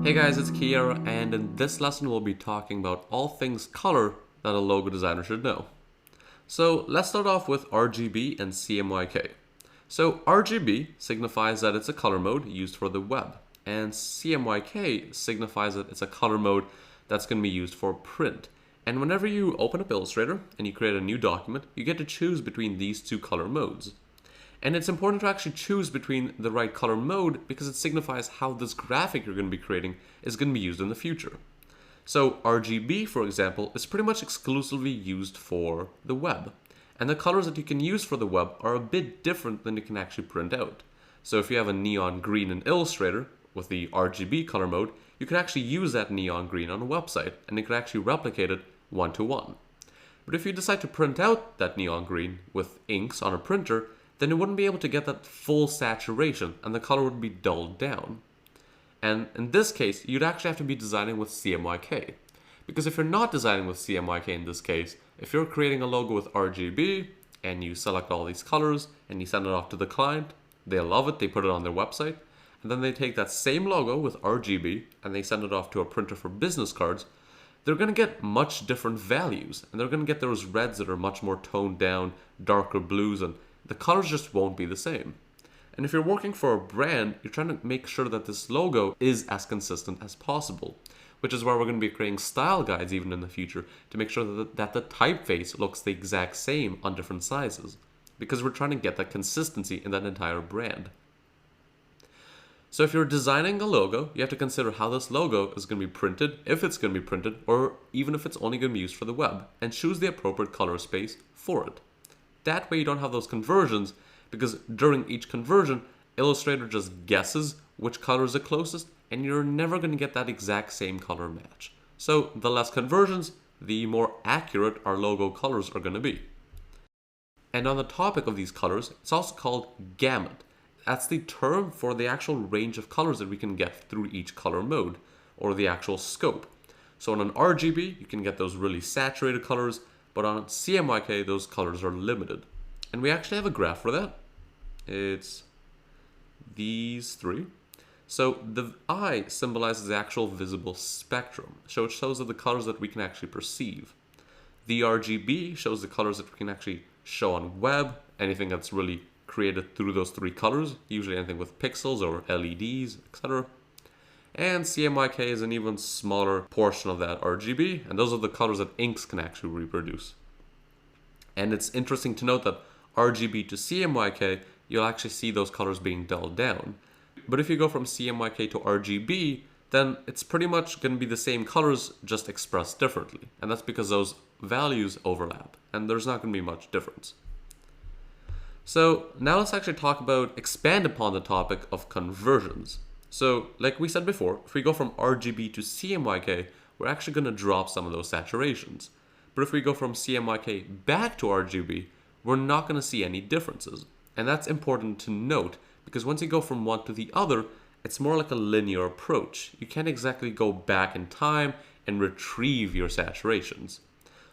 Hey guys, it's Kiera, and in this lesson we'll be talking about all things color that a logo designer should know. So let's start off with RGB and CMYK. So RGB signifies that it's a color mode used for the web, and CMYK signifies that it's a color mode that's going to be used for print. And whenever you open up Illustrator and you create a new document, you get to choose between these two color modes. And it's important to actually choose between the right color mode because it signifies how this graphic you're going to be creating is going to be used in the future. So RGB, for example, is pretty much exclusively used for the web. And the colors that you can use for the web are a bit different than you can actually print out. So if you have a neon green in Illustrator with the RGB color mode, you can actually use that neon green on a website and you can actually replicate it one-to-one. But if you decide to print out that neon green with inks on a printer, then you wouldn't be able to get that full saturation and the color would be dulled down. And in this case, you'd actually have to be designing with CMYK. Because if you're not designing with CMYK in this case, if you're creating a logo with RGB and you select all these colors and you send it off to the client, they love it, they put it on their website, and then they take that same logo with RGB and they send it off to a printer for business cards, they're going to get much different values. And they're going to get those reds that are much more toned down, darker blues, and the colors just won't be the same. And if you're working for a brand, you're trying to make sure that this logo is as consistent as possible, which is why we're going to be creating style guides even in the future to make sure that the typeface looks the exact same on different sizes, because we're trying to get that consistency in that entire brand. So if you're designing a logo, you have to consider how this logo is going to be printed, if it's going to be printed, or even if it's only going to be used for the web, and choose the appropriate color space for it. That way you don't have those conversions, because during each conversion, Illustrator just guesses which color is the closest, and you're never going to get that exact same color match. So the less conversions, the more accurate our logo colors are going to be. And on the topic of these colors, it's also called gamut. That's the term for the actual range of colors that we can get through each color mode, or the actual scope. So on an RGB, you can get those really saturated colors, but on CMYK, those colors are limited. And we actually have a graph for that. It's these three. So the eye symbolizes the actual visible spectrum. So it shows that the colors that we can actually perceive. The RGB shows the colors that we can actually show on web, anything that's really created through those three colors, usually anything with pixels or LEDs, etc. And CMYK is an even smaller portion of that RGB, and those are the colors that inks can actually reproduce. And it's interesting to note that RGB to CMYK, you'll actually see those colors being dulled down. But if you go from CMYK to RGB, then it's pretty much going to be the same colors, just expressed differently. And that's because those values overlap, and there's not going to be much difference. So now let's actually expand upon the topic of conversions. So like we said before, if we go from RGB to CMYK, we're actually going to drop some of those saturations. But if we go from CMYK back to RGB, we're not going to see any differences. And that's important to note, because once you go from one to the other, it's more like a linear approach. You can't exactly go back in time and retrieve your saturations.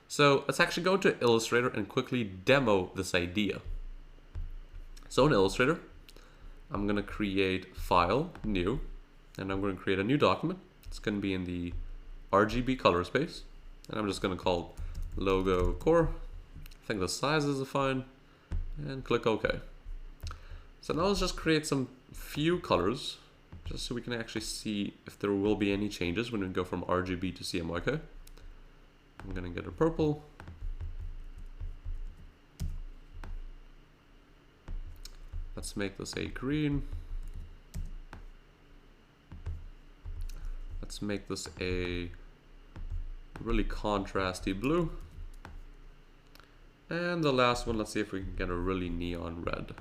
So let's actually go into Illustrator and quickly demo this idea. So in Illustrator, I'm going to create File, New, and I'm going to create a new document. It's going to be in the RGB color space, and I'm just going to call it Logo Core. I think the sizes are fine, and click OK. So now let's just create some few colors, just so we can actually see if there will be any changes when we go from RGB to CMYK. I'm going to get a purple. Let's make this a green. Let's make this a really contrasty blue. And the last one, let's see if we can get a really neon red.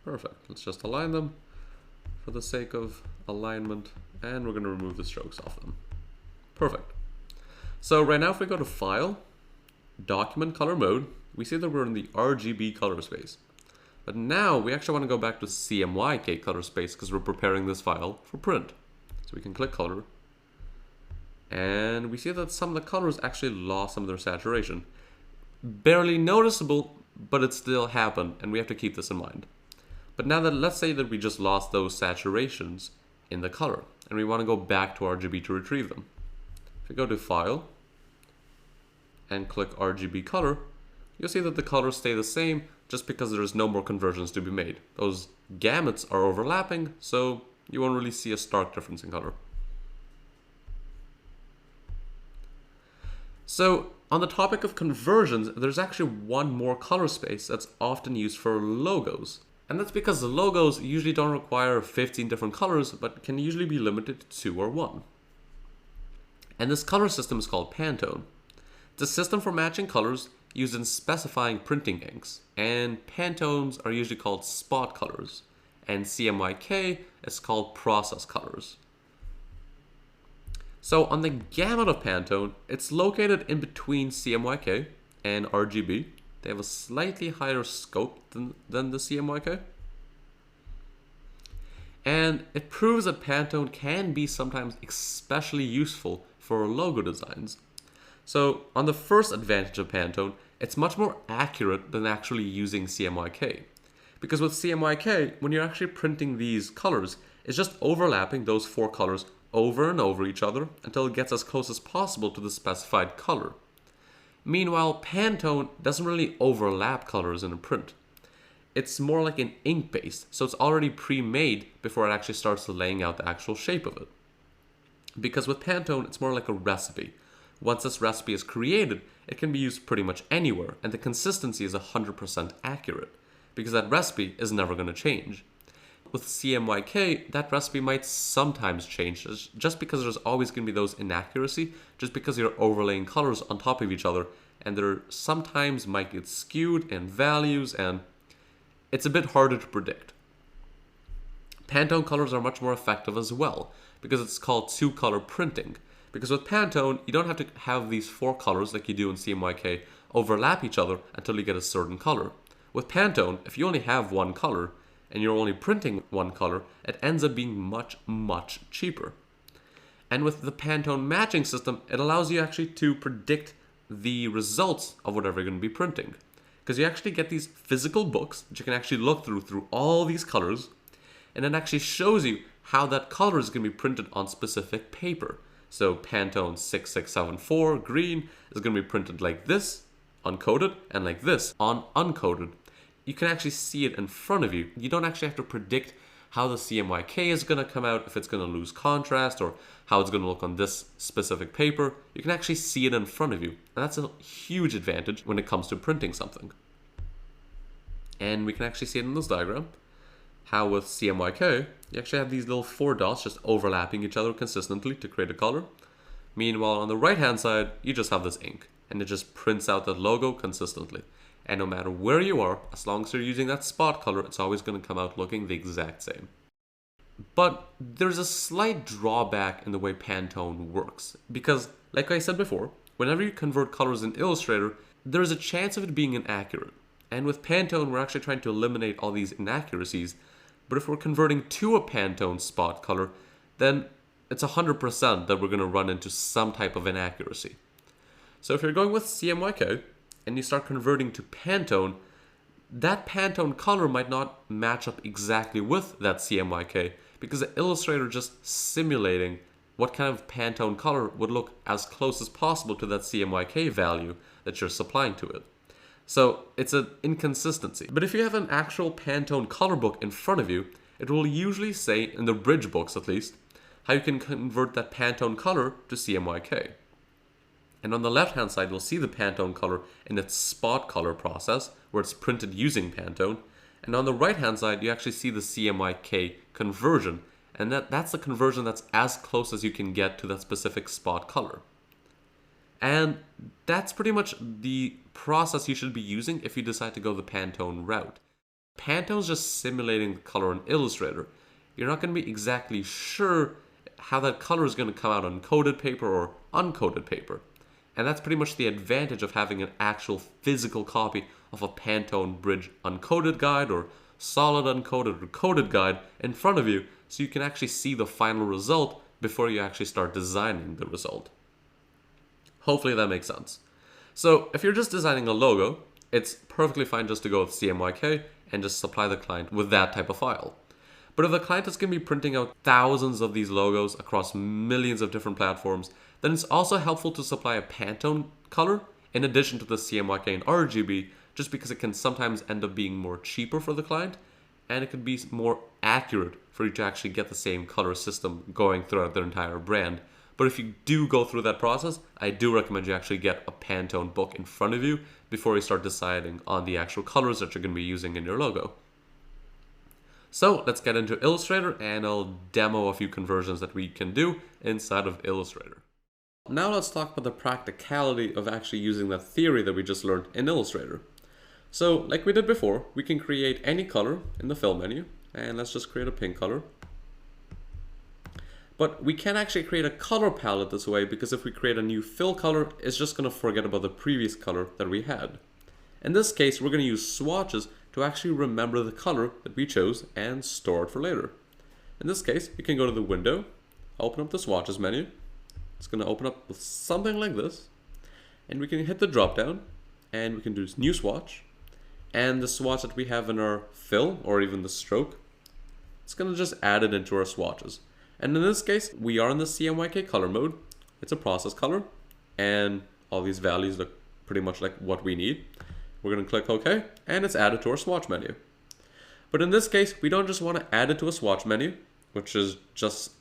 Perfect. Let's just align them for the sake of alignment, and we're going to remove the strokes off them. Perfect. So right now if we go to File, Document Color Mode, we see that we're in the RGB color space. But now we actually want to go back to CMYK color space because we're preparing this file for print. So we can click Color. And we see that some of the colors actually lost some of their saturation. Barely noticeable, but it still happened, and we have to keep this in mind. But now that, let's say that we just lost those saturations in the color and we want to go back to RGB to retrieve them. If we go to File and click RGB color, you'll see that the colors stay the same just because there's no more conversions to be made. Those gamuts are overlapping, so you won't really see a stark difference in color. So on the topic of conversions, there's actually one more color space that's often used for logos. And that's because the logos usually don't require 15 different colors, but can usually be limited to 2 or 1. And this color system is called Pantone. It's a system for matching colors used in specifying printing inks. And Pantones are usually called spot colors. And CMYK is called process colors. So on the gamut of Pantone, it's located in between CMYK and RGB. They have a slightly higher scope than the CMYK. And it proves that Pantone can be sometimes especially useful for logo designs. So on the first advantage of Pantone, it's much more accurate than actually using CMYK. Because with CMYK, when you're actually printing these colors, it's just overlapping those 4 colors over and over each other until it gets as close as possible to the specified color. Meanwhile, Pantone doesn't really overlap colors in a print. It's more like an ink base, so it's already pre-made before it actually starts laying out the actual shape of it. Because with Pantone, it's more like a recipe. Once this recipe is created, it can be used pretty much anywhere, and the consistency is 100% accurate, because that recipe is never going to change. With CMYK, that recipe might sometimes change, just because there's always going to be those inaccuracy, just because you're overlaying colors on top of each other, and there sometimes might get skewed in values, and it's a bit harder to predict. Pantone colors are much more effective as well, because it's called 2-color printing. Because with Pantone, you don't have to have these 4 colors like you do in CMYK overlap each other until you get a certain color. With Pantone, if you only have 1 color, and you're only printing 1 color, it ends up being much, much cheaper. And with the Pantone matching system, it allows you actually to predict the results of whatever you're going to be printing. Because you actually get these physical books that you can actually look through all these colors, and it actually shows you how that color is going to be printed on specific paper. So Pantone 6674 green is going to be printed like this, uncoded, and like this, uncoded. You can actually see it in front of you. You don't actually have to predict how the CMYK is going to come out, if it's going to lose contrast, or how it's going to look on this specific paper. You can actually see it in front of you. And that's a huge advantage when it comes to printing something. And we can actually see it in this diagram, how with CMYK, you actually have these little 4 dots just overlapping each other consistently to create a color. Meanwhile, on the right-hand side, you just have this ink, and it just prints out the logo consistently. And no matter where you are, as long as you're using that spot color, it's always going to come out looking the exact same. But there's a slight drawback in the way Pantone works. Because, like I said before, whenever you convert colors in Illustrator, there's a chance of it being inaccurate. And with Pantone, we're actually trying to eliminate all these inaccuracies. But if we're converting to a Pantone spot color, then it's 100% that we're going to run into some type of inaccuracy. So if you're going with CMYK, and you start converting to Pantone, that Pantone color might not match up exactly with that CMYK, because the Illustrator just simulating what kind of Pantone color would look as close as possible to that CMYK value that you're supplying to it. So it's an inconsistency. But if you have an actual Pantone color book in front of you, it will usually say, in the bridge books at least, how you can convert that Pantone color to CMYK. And on the left-hand side, you'll see the Pantone color in its spot color process, where it's printed using Pantone. And on the right-hand side, you actually see the CMYK conversion. And that's the conversion that's as close as you can get to that specific spot color. And that's pretty much the process you should be using if you decide to go the Pantone route. Pantone's just simulating the color in Illustrator. You're not going to be exactly sure how that color is going to come out on coated paper or uncoated paper. And that's pretty much the advantage of having an actual physical copy of a Pantone Bridge uncoated guide or solid uncoated or coated guide in front of you, so you can actually see the final result before you actually start designing the result. Hopefully that makes sense. So if you're just designing a logo, it's perfectly fine just to go with CMYK and just supply the client with that type of file. But if the client is going to be printing out thousands of these logos across millions of different platforms, then it's also helpful to supply a Pantone color in addition to the CMYK and RGB, just because it can sometimes end up being more cheaper for the client, and it could be more accurate for you to actually get the same color system going throughout their entire brand. But if you do go through that process, I do recommend you actually get a Pantone book in front of you before you start deciding on the actual colors that you're going to be using in your logo. So let's get into Illustrator, and I'll demo a few conversions that we can do inside of Illustrator. Now let's talk about the practicality of actually using that theory that we just learned in Illustrator. So like we did before, we can create any color in the fill menu, and let's just create a pink color. But we can't actually create a color palette this way, because if we create a new fill color, it's just going to forget about the previous color that we had. In this case, we're going to use swatches to actually remember the color that we chose and store it for later. In this case, we can go to the window, open up the swatches menu. It's going to open up with something like this, and we can hit the drop down, and we can do new swatch, and the swatch that we have in our fill or even the stroke, it's going to just add it into our swatches. And in this case, we are in the CMYK color mode. It's a process color, and all these values look pretty much like what we need. We're going to click OK, and it's added to our swatch menu. But in this case, we don't just want to add it to a swatch menu, which is just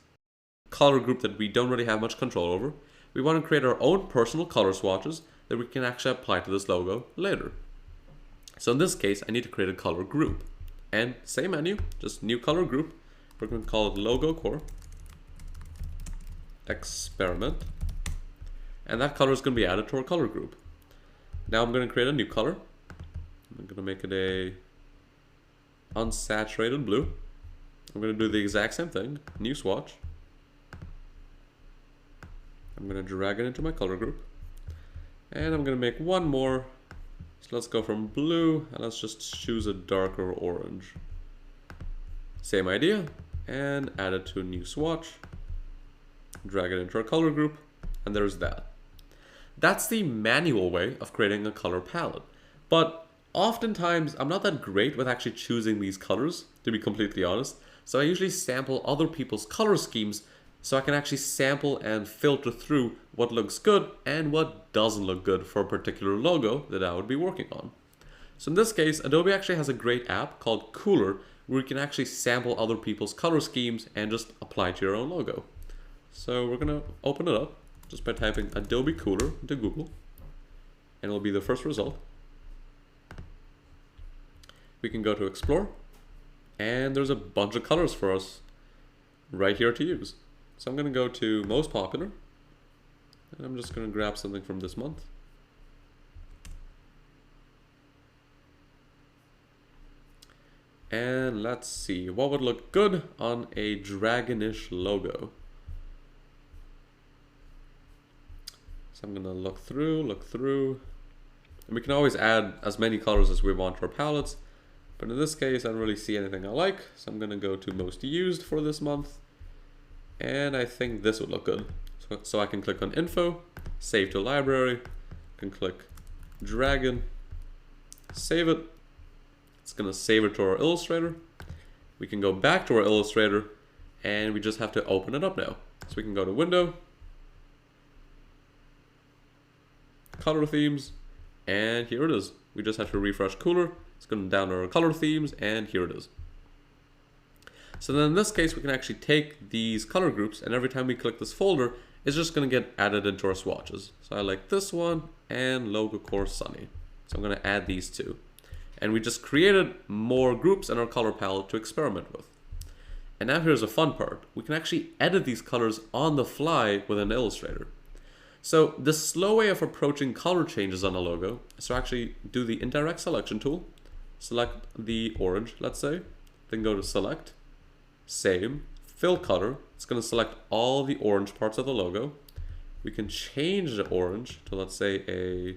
a color group that we don't really have much control over. We want to create our own personal color swatches that we can actually apply to this logo later. So in this case, I need to create a color group. And same menu, just new color group. We're going to call it Logo Core Experiment. And that color is going to be added to our color group. Now I'm going to create a new color. I'm going to make it a unsaturated blue. I'm going to do the exact same thing, new swatch. I'm going to drag it into my color group. And I'm going to make one more. So let's go from blue, and let's just choose a darker orange. Same idea, and add it to a new swatch. Drag it into our color group, and there's that. That's the manual way of creating a color palette. But oftentimes, I'm not that great with actually choosing these colors, to be completely honest. So I usually sample other people's color schemes so I can actually sample and filter through what looks good and what doesn't look good for a particular logo that I would be working on. So in this case, Adobe actually has a great app called Kuler, where you can actually sample other people's color schemes and just apply it to your own logo. So we're going to open it up just by typing Adobe Kuler into Google, and it'll be the first result. We can go to Explore, and there's a bunch of colors for us right here to use. So I'm going to go to Most Popular, and I'm just going to grab something from this month. And let's see, what would look good on a dragonish logo? So I'm going to look through, and we can always add as many colors as we want to our palettes. But in this case, I don't really see anything I like, so I'm going to go to Most Used for this month. And I think this would look good. So I can click on Info, Save to Library, I can click Dragon, save it. It's going to save it to our Illustrator. We can go back to our Illustrator, and we just have to open it up now. So we can go to Window, Color Themes, and here it is. We just have to refresh Kuler. It's going to download our color themes, and here it is. So then in this case, we can actually take these color groups, and every time we click this folder, it's just going to get added into our swatches. So I like this one and Logo Core Sunny. So I'm going to add these two. And we just created more groups in our color palette to experiment with. And now here's a fun part. We can actually edit these colors on the fly within Illustrator. So the slow way of approaching color changes on a logo is to actually do the indirect selection tool, select the orange, let's say, then go to Select, Same, Fill Color. It's going to select all the orange parts of the logo. We can change the orange to, let's say, a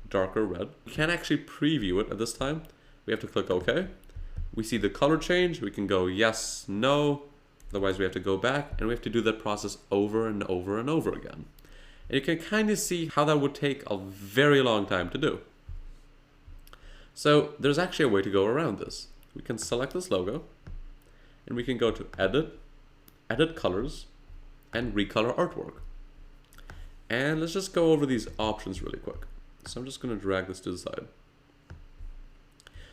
darker red. We can't actually preview it at this time. We have to click OK. We see the color change. We can go yes, no. Otherwise, we have to go back, and we have to do that process over and over and over again. And you can kind of see how that would take a very long time to do. So there's actually a way to go around this. We can select this logo and we can go to Edit, Edit Colors, and Recolor Artwork. And let's just go over these options really quick. So I'm just going to drag this to the side.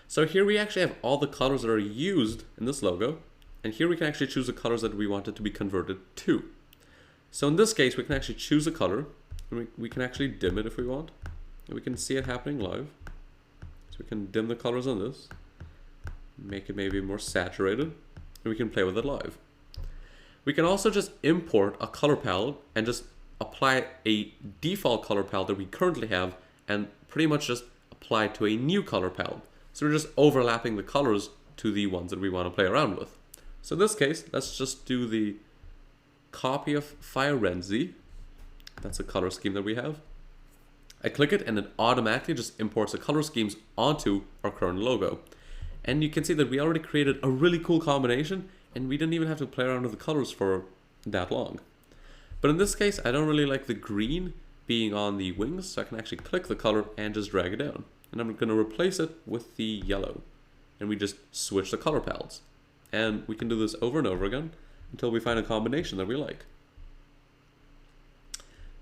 So here we actually have all the colors that are used in this logo. And here we can actually choose the colors that we want it to be converted to. So in this case, we can actually choose a color. And we can actually dim it if we want. And we can see it happening live. So we can dim the colors on this. Make it maybe more saturated. And we can play with it live. We can also just import a color palette and just apply a default color palette that we currently have and pretty much just apply it to a new color palette. So we're just overlapping the colors to the ones that we want to play around with. So in this case, let's just do the copy of Firenze. That's a color scheme that we have. I click it and it automatically just imports the color schemes onto our current logo. And you can see that we already created a really cool combination and we didn't even have to play around with the colors for that long. But in this case, I don't really like the green being on the wings, so I can actually click the color and just drag it down. And I'm going to replace it with the yellow. And we just switch the color palettes. And we can do this over and over again until we find a combination that we like.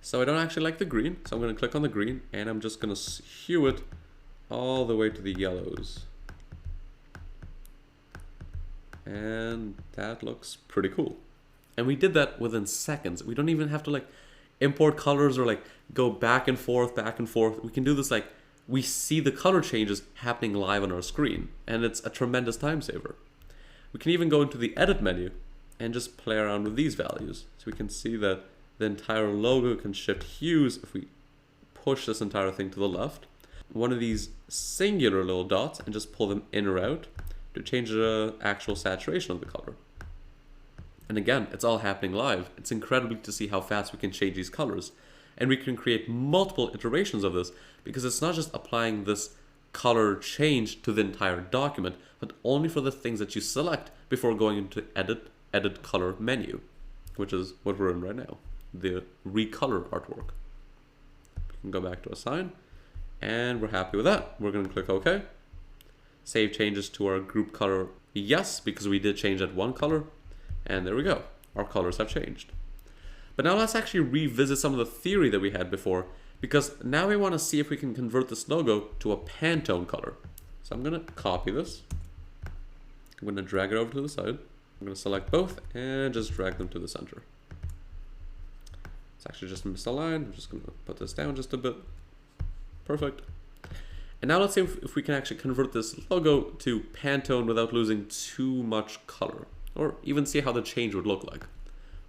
So I don't actually like the green, so I'm going to click on the green and I'm just going to hue it all the way to the yellows. And that looks pretty cool. And we did that within seconds. We don't even have to like import colors or like go back and forth. We can do this like we see the color changes happening live on our screen, and it's a tremendous time saver. We can even go into the edit menu and just play around with these values. So we can see that the entire logo can shift hues if we push this entire thing to the left. One of these singular little dots and just pull them in or out to change the actual saturation of the color. And again, it's all happening live. It's incredible to see how fast we can change these colors. And we can create multiple iterations of this because it's not just applying this color change to the entire document, but only for the things that you select before going into edit color menu, which is what we're in right now, the recolor artwork. We can go back to assign and we're happy with that. We're going to click OK. Save changes to our group color, yes, because we did change that one color. And there we go. Our colors have changed. But now let's actually revisit some of the theory that we had before, because now we want to see if we can convert this logo to a Pantone color. So I'm going to copy this. I'm going to drag it over to the side. I'm going to select both and just drag them to the center. It's actually just misaligned. I'm just going to put this down just a bit. Perfect. And now let's see if we can actually convert this logo to Pantone without losing too much color, or even see how the change would look like.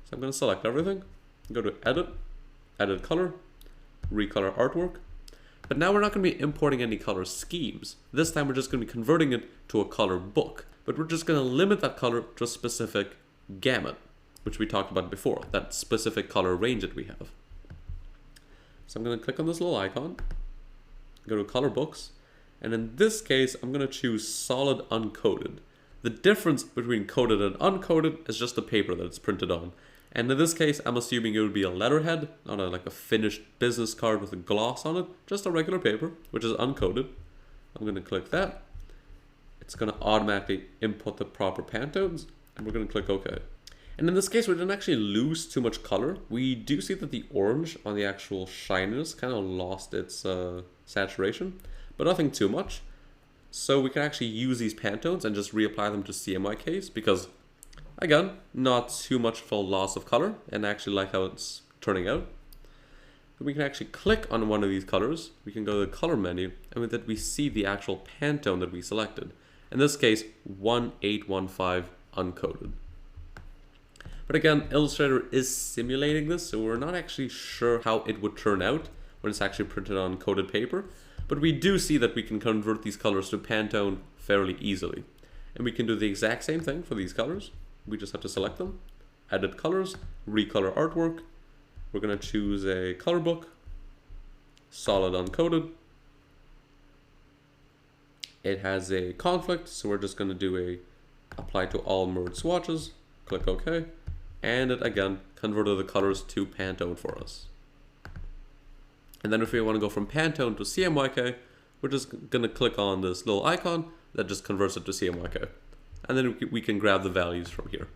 So I'm going to select everything, go to Edit, Edit Color, Recolor Artwork. But now we're not going to be importing any color schemes. This time we're just going to be converting it to a color book. But we're just going to limit that color to a specific gamut, which we talked about before, that specific color range that we have. So I'm going to click on this little icon, go to Color Books, and in this case, I'm going to choose Solid Uncoated. The difference between coated and uncoated is just the paper that it's printed on. And in this case, I'm assuming it would be a letterhead, not like a finished business card with a gloss on it, just a regular paper, which is uncoated. I'm going to click that. It's going to automatically input the proper Pantones, and we're going to click OK. And in this case, we didn't actually lose too much color. We do see that the orange on the actual shininess kind of lost its saturation, but nothing too much. So we can actually use these Pantones and just reapply them to CMYKs because, again, not too much of a loss of color, and I actually like how it's turning out. We can actually click on one of these colors. We can go to the color menu, and with it we see the actual Pantone that we selected. In this case, 1815 uncoated. But again, Illustrator is simulating this, so we're not actually sure how it would turn out when it's actually printed on coated paper. But we do see that we can convert these colors to Pantone fairly easily. And we can do the exact same thing for these colors. We just have to select them, edit colors, recolor artwork. We're going to choose a color book, solid uncoated. It has a conflict, so we're just going to do a apply to all merge swatches, click OK, and it again converted the colors to Pantone for us. And then if we want to go from Pantone to CMYK, we're just going to click on this little icon that just converts it to CMYK. And then we can grab the values from here.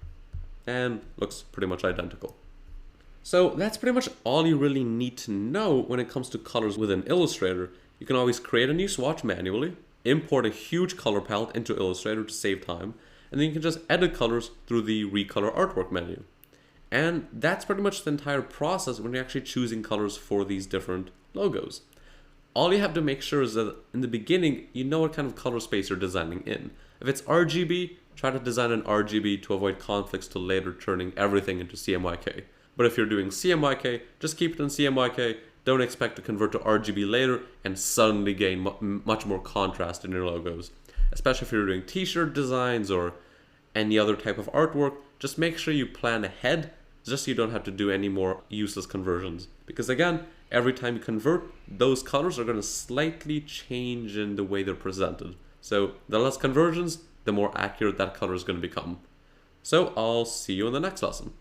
And looks pretty much identical. So that's pretty much all you really need to know when it comes to colors within Illustrator. You can always create a new swatch manually, import a huge color palette into Illustrator to save time, and then you can just edit colors through the Recolor Artwork menu. And that's pretty much the entire process when you're actually choosing colors for these different logos. All you have to make sure is that in the beginning, you know what kind of color space you're designing in. If it's RGB, try to design an RGB to avoid conflicts to later turning everything into CMYK. But if you're doing CMYK, just keep it in CMYK. Don't expect to convert to RGB later and suddenly gain much more contrast in your logos. Especially if you're doing t-shirt designs or any other type of artwork, just make sure you plan ahead just so you don't have to do any more useless conversions. Because again, every time you convert, those colors are going to slightly change in the way they're presented. So the less conversions, the more accurate that color is going to become. So I'll see you in the next lesson.